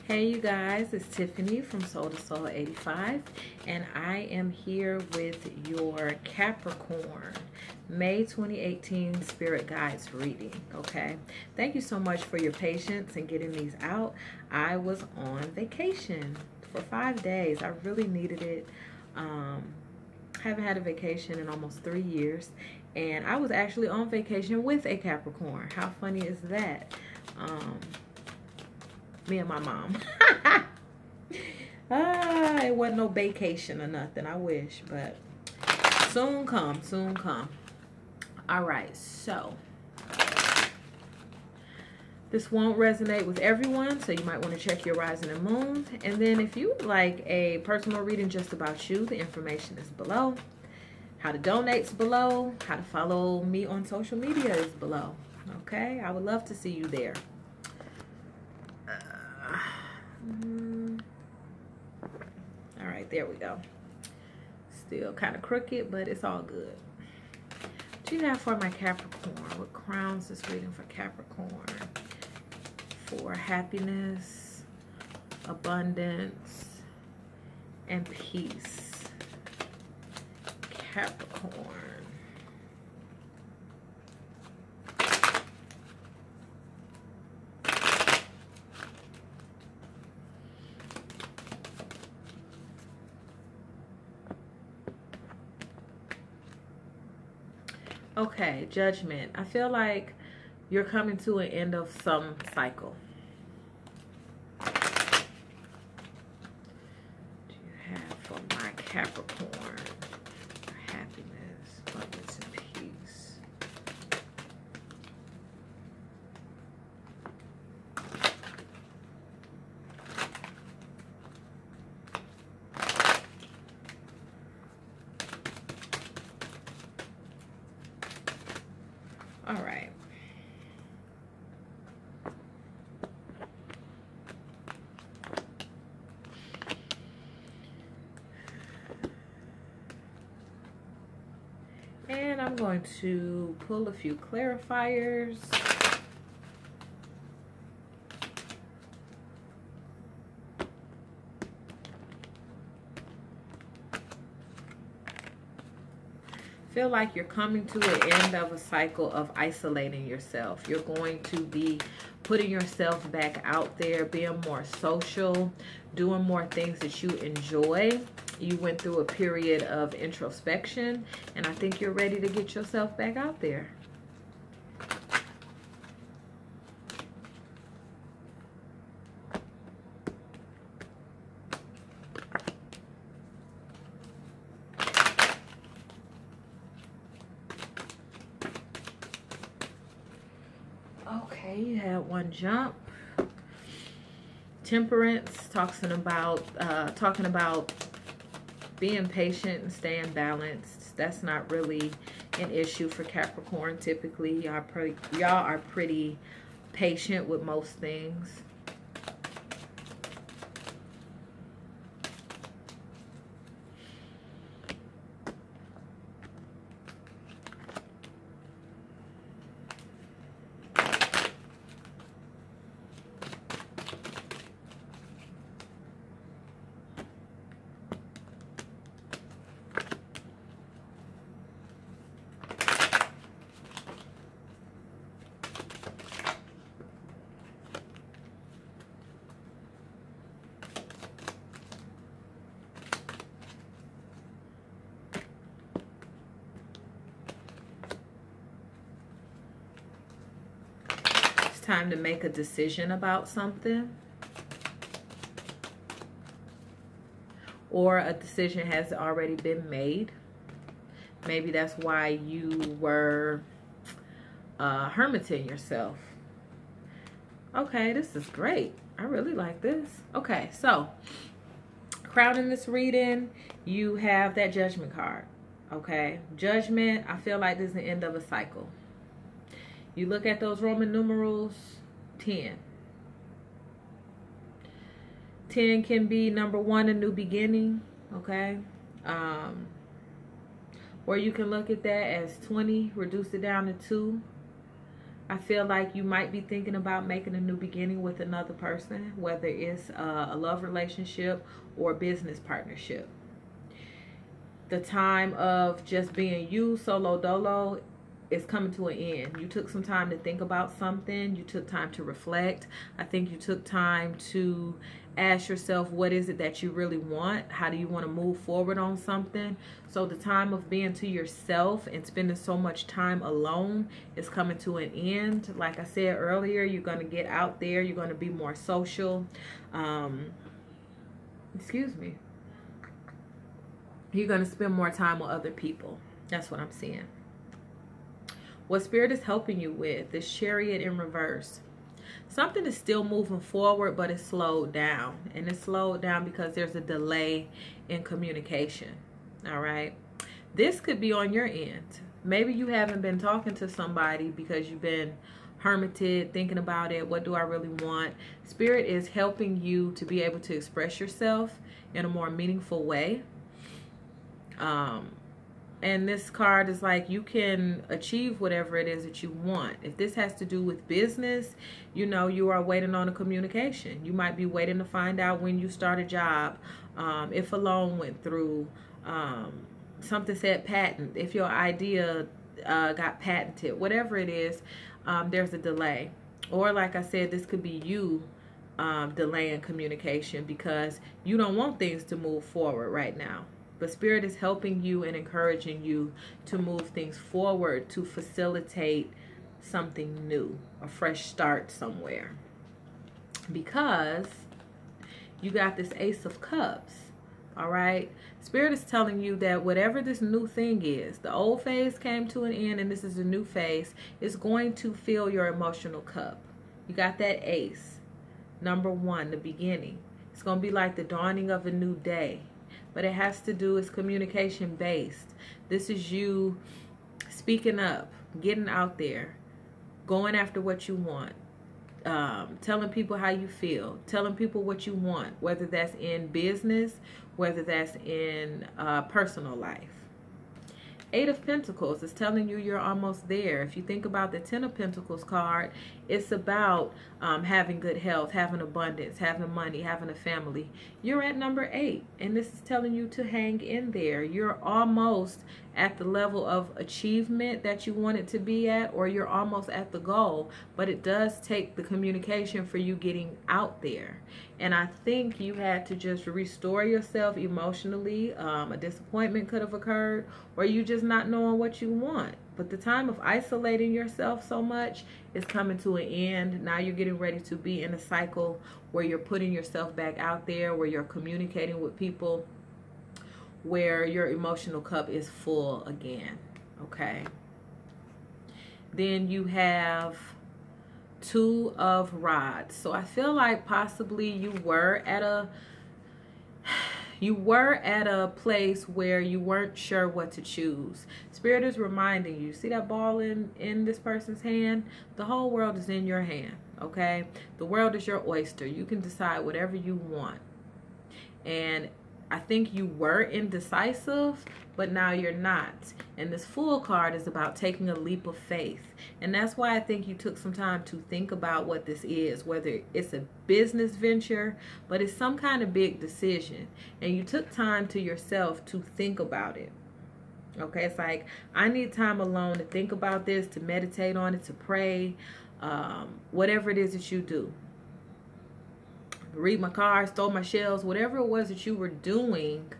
Hey you guys, it's Tiffany from Soul to Soul 85, and I am here with your Capricorn May 2018 Spirit Guides reading. Okay, thank you so much for your patience in getting these out. I was on vacation for 5 days. I really needed it. Haven't had a vacation in almost 3 years, and I was actually on vacation with a Capricorn. How funny is that? Me and my mom. It wasn't no vacation or nothing. I wish, but soon come, soon come. All right, so this won't resonate with everyone, so you might want to check your rising and moon. And then if you would like a personal reading just about you, the information is below. How to donate's below. How to follow me on social media is below. Okay, I would love to see you there. All right, there we go. Still kind of crooked, but it's all good. What do you have for my Capricorn? What crowns this reading for Capricorn? For happiness, abundance, and peace. Capricorn. Okay, Judgment. I feel like you're coming to an end of some cycle. What do you have for my Capricorn? Happiness, abundance, and peace. All right. And I'm going to pull a few clarifiers. Feel like you're coming to an end of a cycle of isolating yourself. You're going to be putting yourself back out there, being more social, doing more things that you enjoy. You went through a period of introspection, and I think you're ready to get yourself back out there. Okay, you had one jump. Temperance, talking about being patient and staying balanced. That's not really an issue for Capricorn. Typically, y'all are pretty patient with most things. Time to make a decision about something, or a decision has already been made. Maybe that's why you were hermiting yourself. Okay, this is great. I really like this. Okay, so crowning this reading, you have that Judgment card. Okay, Judgment, I feel like this is the end of a cycle. You look at those Roman numerals, 10. 10 can be number 1, a new beginning, okay? Or you can look at that as 20, reduce it down to 2. I feel like you might be thinking about making a new beginning with another person, whether it's a love relationship or a business partnership. The time of just being you, solo dolo, is coming to an end. You took some time to think about something. You took time to reflect. I think you took time to ask yourself, what is it that you really want? How do you want to move forward on something? So the time of being to yourself and spending so much time alone is coming to an end. Like I said earlier, you're going to get out there. You're going to be more social. You're going to spend more time with other people. That's what I'm seeing. What Spirit is helping you with is Chariot in reverse. Something is still moving forward, but it's slowed down. And it's slowed down because there's a delay in communication. All right. This could be on your end. Maybe you haven't been talking to somebody because you've been hermited, thinking about it. What do I really want? Spirit is helping you to be able to express yourself in a more meaningful way. And this card is like, you can achieve whatever it is that you want. If this has to do with business, you know, you are waiting on a communication. You might be waiting to find out when you start a job, if a loan went through, something said patent, if your idea got patented, whatever it is, there's a delay. Or like I said, this could be you delaying communication because you don't want things to move forward right now. But Spirit is helping you and encouraging you to move things forward, to facilitate something new, a fresh start somewhere. Because you got this Ace of Cups, all right? Spirit is telling you that whatever this new thing is, the old phase came to an end and this is a new phase, is going to fill your emotional cup. You got that Ace, number one, the beginning. It's going to be like the dawning of a new day. But it has to do, it's communication based. This is you speaking up, getting out there, going after what you want, telling people how you feel, telling people what you want, whether that's in business, whether that's in personal life. Eight of Pentacles is telling you you're almost there. If you think about the Ten of Pentacles card, it's about having good health, having abundance, having money, having a family. You're at number 8, and this is telling you to hang in there. You're almost at the level of achievement that you want it to be at, or you're almost at the goal, but it does take the communication for you getting out there. And I think you had to just restore yourself emotionally. A disappointment could have occurred, or you just not knowing what you want. But the time of isolating yourself so much is coming to an end. Now you're getting ready to be in a cycle where you're putting yourself back out there, where you're communicating with people, where your emotional cup is full again. Okay. Then you have Two of Rods. So I feel like possibly you were at a place where you weren't sure what to choose. Spirit is reminding you, see that ball in this person's hand? The whole world is in your hand, okay? The world is your oyster. You can decide whatever you want. And I think you were indecisive, but now you're not. And this Fool card is about taking a leap of faith. And that's why I think you took some time to think about what this is, whether it's a business venture, but it's some kind of big decision. And you took time to yourself to think about it. Okay, it's like, I need time alone to think about this, to meditate on it, to pray, whatever it is that you do. Read my cards, stole my shells, whatever it was that you were doing,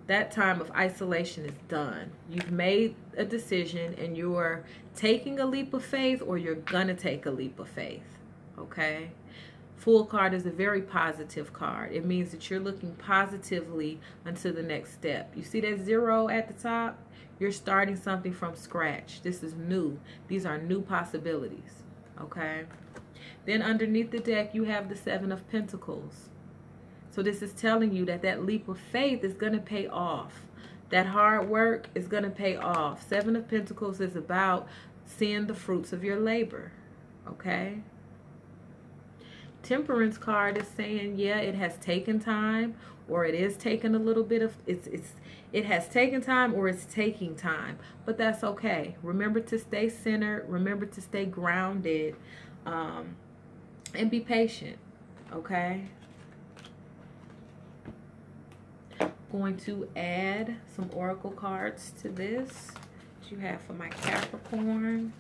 that time of isolation is done. You've made a decision and you're taking a leap of faith, or you're gonna take a leap of faith, okay? Fool card is a very positive card. It means that you're looking positively until the next step. You see that 0 at the top? You're starting something from scratch. This is new. These are new possibilities, okay? Then underneath the deck, you have the 7 of Pentacles. So this is telling you that that leap of faith is going to pay off. That hard work is going to pay off. 7 of Pentacles is about seeing the fruits of your labor. Okay? Temperance card is saying, yeah, it has taken time, or it is taking a little bit of, it has taken time, or it's taking time, but that's okay. Remember to stay centered. Remember to stay grounded, and be patient. Okay. Going to add some oracle cards to this that you have for my Capricorn,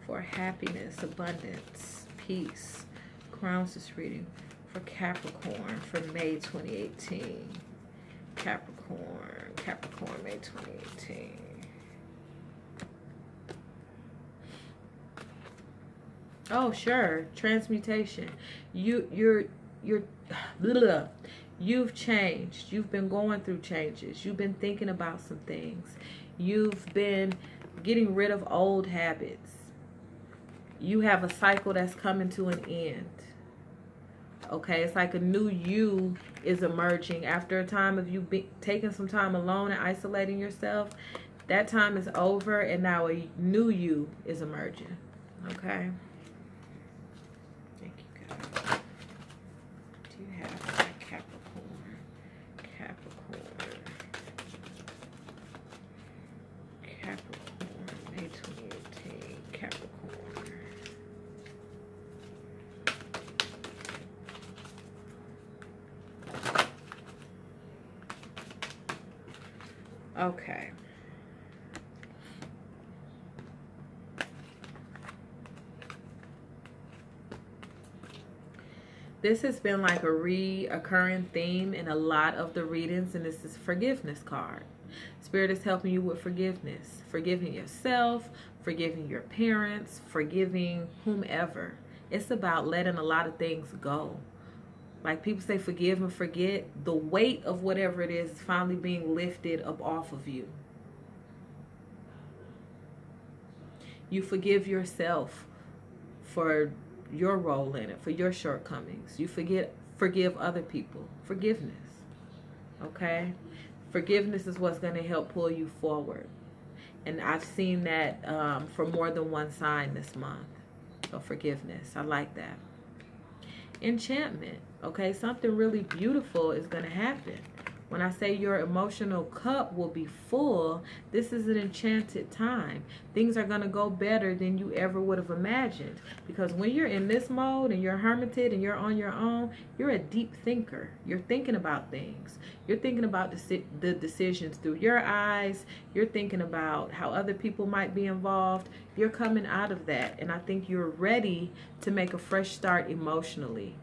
for happiness, abundance, peace. Crowns this reading for Capricorn for May 2018. Capricorn, May 2018. Oh, sure. Transmutation. You've changed. You've been going through changes. You've been thinking about some things. You've been getting rid of old habits. You have a cycle that's coming to an end. Okay, it's like a new you is emerging after a time of you taking some time alone and isolating yourself. That time is over, and now a new you is emerging. Okay. Thank you, guys. Do you have my Capricorn? Capricorn, May 2018. Capricorn. Okay. This has been like a reoccurring theme in a lot of the readings, and this is forgiveness card. Spirit is helping you with forgiveness. Forgiving yourself, forgiving your parents, forgiving whomever. It's about letting a lot of things go. Like people say, forgive and forget. The weight of whatever it is finally being lifted up off of you. You forgive yourself for your role in it, for your shortcomings. You forgive other people. Forgiveness. Okay? Forgiveness is what's going to help pull you forward. And I've seen that for more than one sign this month. So forgiveness. I like that. Enchantment. Okay, something really beautiful is going to happen. When I say your emotional cup will be full, this is an enchanted time. Things are going to go better than you ever would have imagined. Because when you're in this mode and you're hermited and you're on your own, you're a deep thinker. You're thinking about things. You're thinking about the decisions through your eyes. You're thinking about how other people might be involved. You're coming out of that. And I think you're ready to make a fresh start emotionally.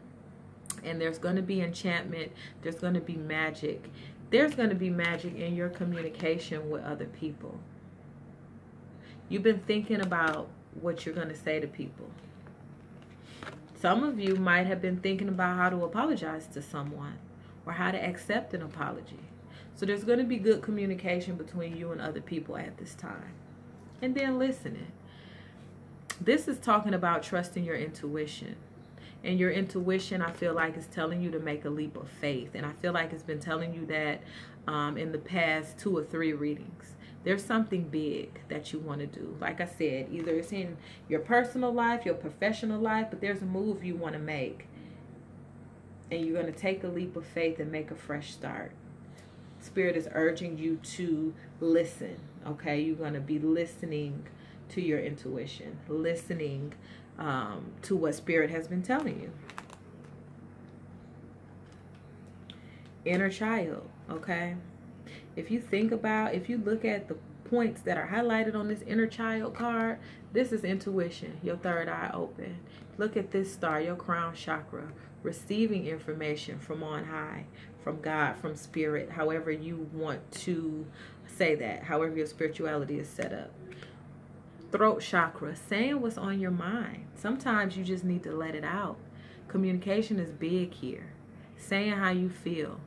And there's going to be enchantment. There's going to be magic. There's going to be magic in your communication with other people. You've been thinking about what you're going to say to people. Some of you might have been thinking about how to apologize to someone or how to accept an apology. So there's going to be good communication between you and other people at this time. And then listening. This is talking about trusting your intuition. And your intuition, I feel like, is telling you to make a leap of faith. And I feel like it's been telling you that in the past 2 or 3 readings. There's something big that you want to do. Like I said, either it's in your personal life, your professional life, but there's a move you want to make. And you're going to take a leap of faith and make a fresh start. Spirit is urging you to listen, okay? You're going to be listening to your intuition, listening to what Spirit has been telling you. Inner child, okay? If you look at the points that are highlighted on this inner child card, this is intuition, your third eye open. Look at this star, your crown chakra, receiving information from on high, from God, from Spirit, however you want to say that, however your spirituality is set up. Throat chakra, saying what's on your mind. Sometimes you just need to let it out. Communication is big here. Saying how you feel.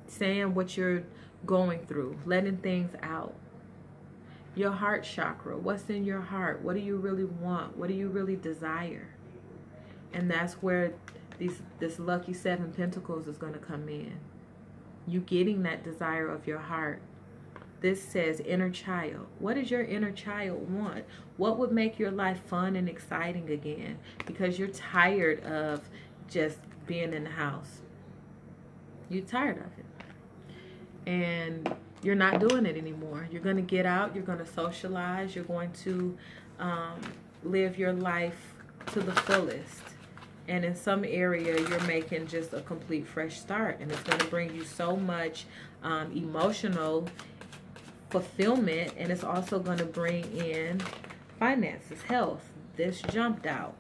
Saying what you're going through. Letting things out. Your heart chakra, what's in your heart? What do you really want? What do you really desire? And that's where this lucky 7 pentacles is going to come in. You getting that desire of your heart. This says inner child. What does your inner child want? What would make your life fun and exciting again? Because you're tired of just being in the house. You're tired of it. And you're not doing it anymore. You're going to get out. You're going to socialize. You're going to live your life to the fullest. And in some area, you're making just a complete fresh start. And it's going to bring you so much emotional fulfillment. And it's also going to bring in finances, health. This jumped out.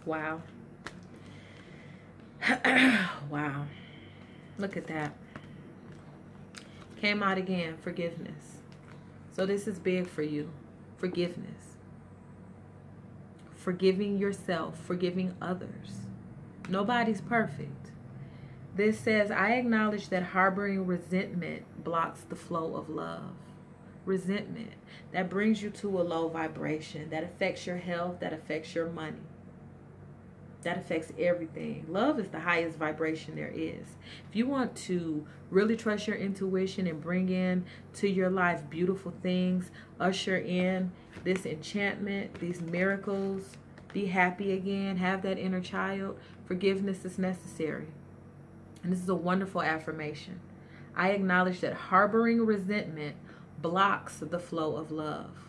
Wow. Wow. Look at that. Came out again. Forgiveness. So this is big for you. Forgiveness. Forgiving yourself. Forgiving others. Nobody's perfect. This says, I acknowledge that harboring resentment blocks the flow of love. Resentment. That brings you to a low vibration. That affects your health. That affects your money. That affects everything. Love is the highest vibration there is. If you want to really trust your intuition and bring in to your life beautiful things, usher in this enchantment, these miracles, be happy again, have that inner child, forgiveness is necessary. And this is a wonderful affirmation. I acknowledge that harboring resentment blocks the flow of love.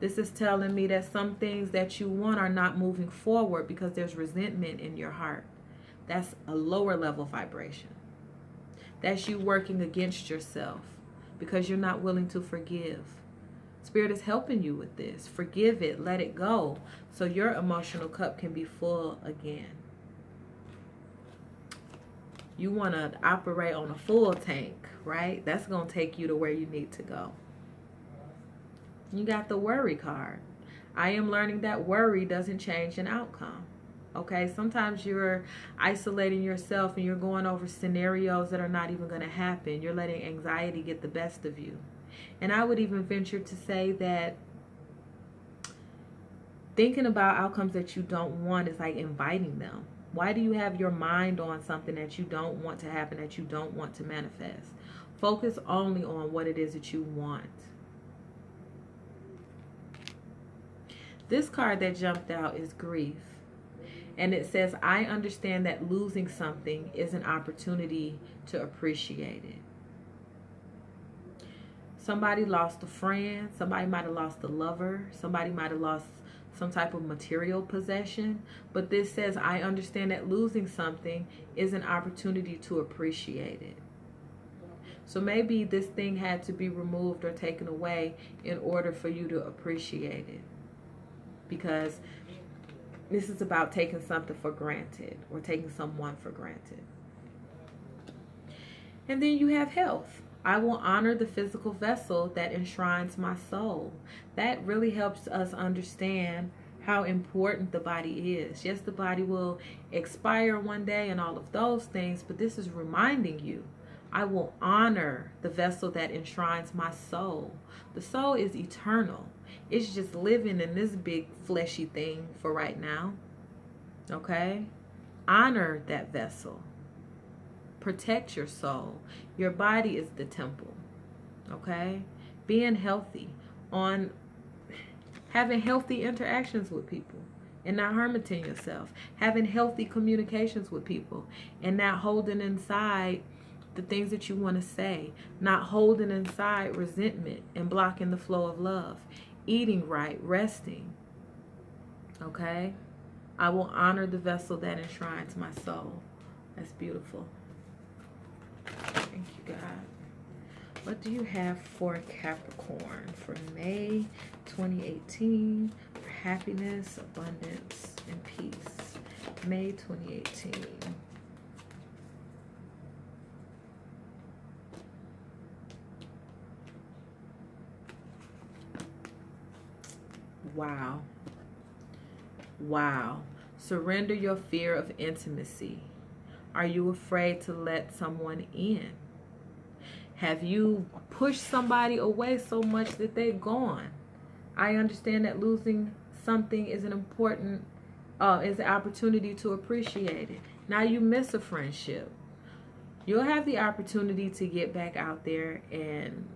This is telling me that some things that you want are not moving forward because there's resentment in your heart. That's a lower level vibration. That's you working against yourself because you're not willing to forgive. Spirit is helping you with this. Forgive it, let it go, so your emotional cup can be full again. You want to operate on a full tank, right? That's going to take you to where you need to go. You got the worry card. I am learning that worry doesn't change an outcome. Okay, sometimes you're isolating yourself and you're going over scenarios that are not even going to happen. You're letting anxiety get the best of you. And I would even venture to say that thinking about outcomes that you don't want is like inviting them. Why do you have your mind on something that you don't want to happen, that you don't want to manifest? Focus only on what it is that you want. This card that jumped out is grief. And it says, I understand that losing something is an opportunity to appreciate it. Somebody lost a friend. Somebody might have lost a lover. Somebody might have lost some type of material possession. But this says, I understand that losing something is an opportunity to appreciate it. So maybe this thing had to be removed or taken away in order for you to appreciate it. Because this is about taking something for granted or taking someone for granted. And then you have health. I will honor the physical vessel that enshrines my soul. That really helps us understand how important the body is. Yes, the body will expire one day and all of those things, but this is reminding you, I will honor the vessel that enshrines my soul. The soul is eternal. It's just living in this big fleshy thing for right now. Okay? Honor that vessel. Protect your soul. Your body is the temple. Okay? Being healthy. On having healthy interactions with people and not harming yourself. Having healthy communications with people and not holding inside the things that you want to say. Not holding inside resentment and blocking the flow of love. Eating right, resting. Okay? I will honor the vessel that enshrines my soul. That's beautiful. Thank you, God. What do you have for Capricorn for May 2018 for happiness, abundance, and peace? May 2018. Wow. Wow. Surrender your fear of intimacy. Are you afraid to let someone in? Have you pushed somebody away so much that they're gone? I understand that losing something is an important, is an opportunity to appreciate it. Now you miss a friendship. You'll have the opportunity to get back out there and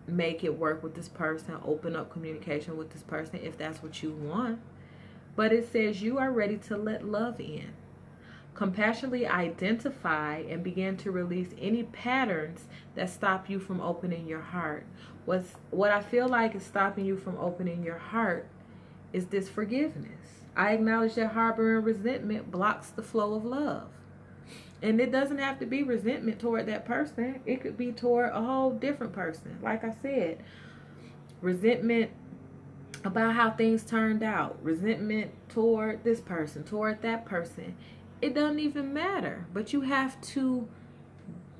make it work with this person, open up communication with this person if that's what you want. But it says you are ready to let love in. Compassionately identify and begin to release any patterns that stop you from opening your heart. What I feel like is stopping you from opening your heart is this forgiveness. I acknowledge that harboring resentment blocks the flow of love. And it doesn't have to be resentment toward that person. It could be toward a whole different person. Like I said, resentment about how things turned out. Resentment toward this person, toward that person. It doesn't even matter. But you have to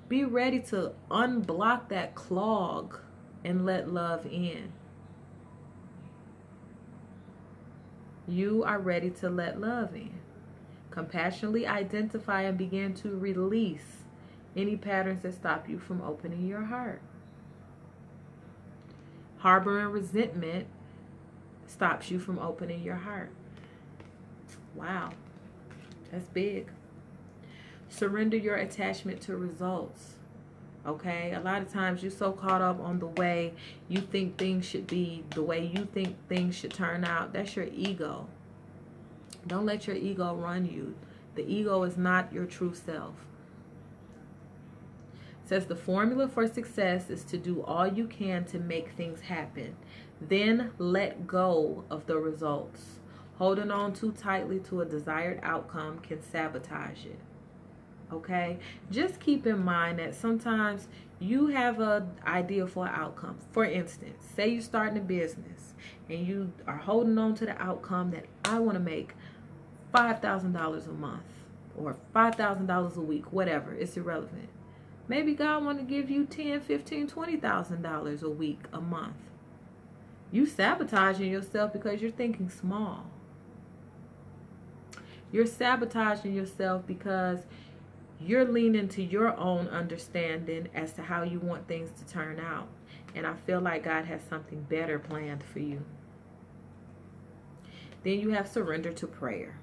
be ready to unblock that clog and let love in. You are ready to let love in. Compassionately identify and begin to release any patterns that stop you from opening your heart. Harboring resentment stops you from opening your heart. Wow, that's big. Surrender your attachment to results. Okay, a lot of times you're so caught up on the way you think things should be, the way you think things should turn out. That's your ego. Don't let your ego run you. The ego is not your true self. It says the formula for success is to do all you can to make things happen. Then let go of the results. Holding on too tightly to a desired outcome can sabotage it. Okay? Just keep in mind that sometimes you have an idea for an outcome. For instance, say you're starting a business and you are holding on to the outcome that I want to make $5,000 a month or $5,000 a week, whatever. It's irrelevant. Maybe God want to give you $10,000, $15,000, $20,000 a week, a month. You sabotaging yourself because you're thinking small. You're sabotaging yourself because you're leaning to your own understanding as to how you want things to turn out. And I feel like God has something better planned for you. Then you have surrender to prayer.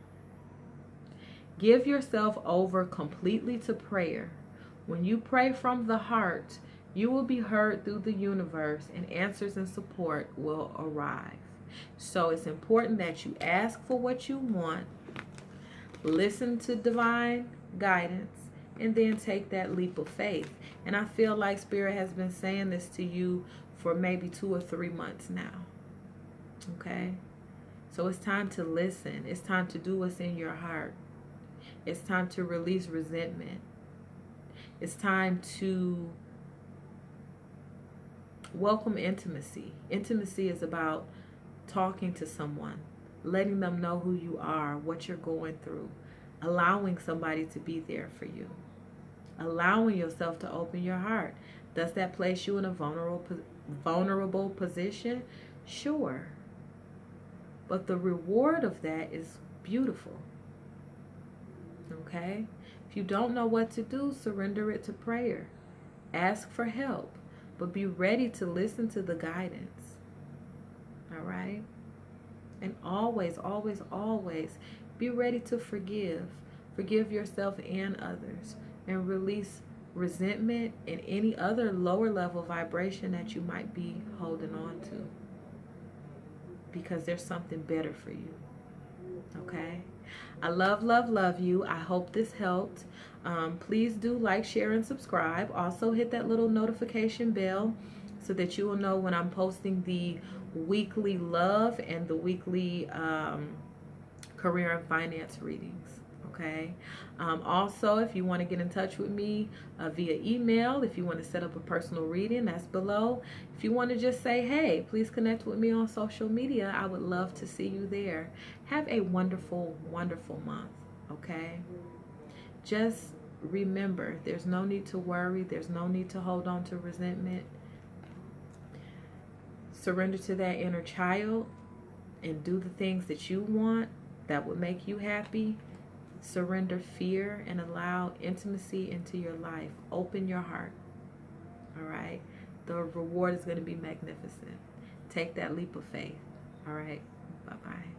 Give yourself over completely to prayer. When you pray from the heart, you will be heard through the universe and answers and support will arrive. So it's important that you ask for what you want, listen to divine guidance, and then take that leap of faith. And I feel like Spirit has been saying this to you for maybe 2 or 3 months now. Okay? So it's time to listen. It's time to do what's in your heart. It's time to release resentment. It's time to welcome intimacy. Intimacy is about talking to someone, letting them know who you are, what you're going through, allowing somebody to be there for you, allowing yourself to open your heart. Does that place you in a vulnerable position? Sure. But the reward of that is beautiful. Okay? If you don't know what to do, surrender it to prayer. Ask for help, but be ready to listen to the guidance. All right? And always, always, always be ready to forgive. Forgive yourself and others. And release resentment and any other lower level vibration that you might be holding on to. Because there's something better for you. Okay? I love, love, love you. I hope this helped. Please do like, share, and subscribe. Also hit that little notification bell so that you will know when I'm posting the weekly love and the weekly career and finance readings. Okay. Also, if you want to get in touch with me via email, if you want to set up a personal reading, that's below. If you want to just say, hey, please connect with me on social media, I would love to see you there. Have a wonderful, wonderful month. Okay. Just remember, there's no need to worry. There's no need to hold on to resentment. Surrender to that inner child and do the things that you want that would make you happy. Surrender fear and allow intimacy into your life. Open your heart. All right? The reward is going to be magnificent. Take that leap of faith. All right? Bye-bye.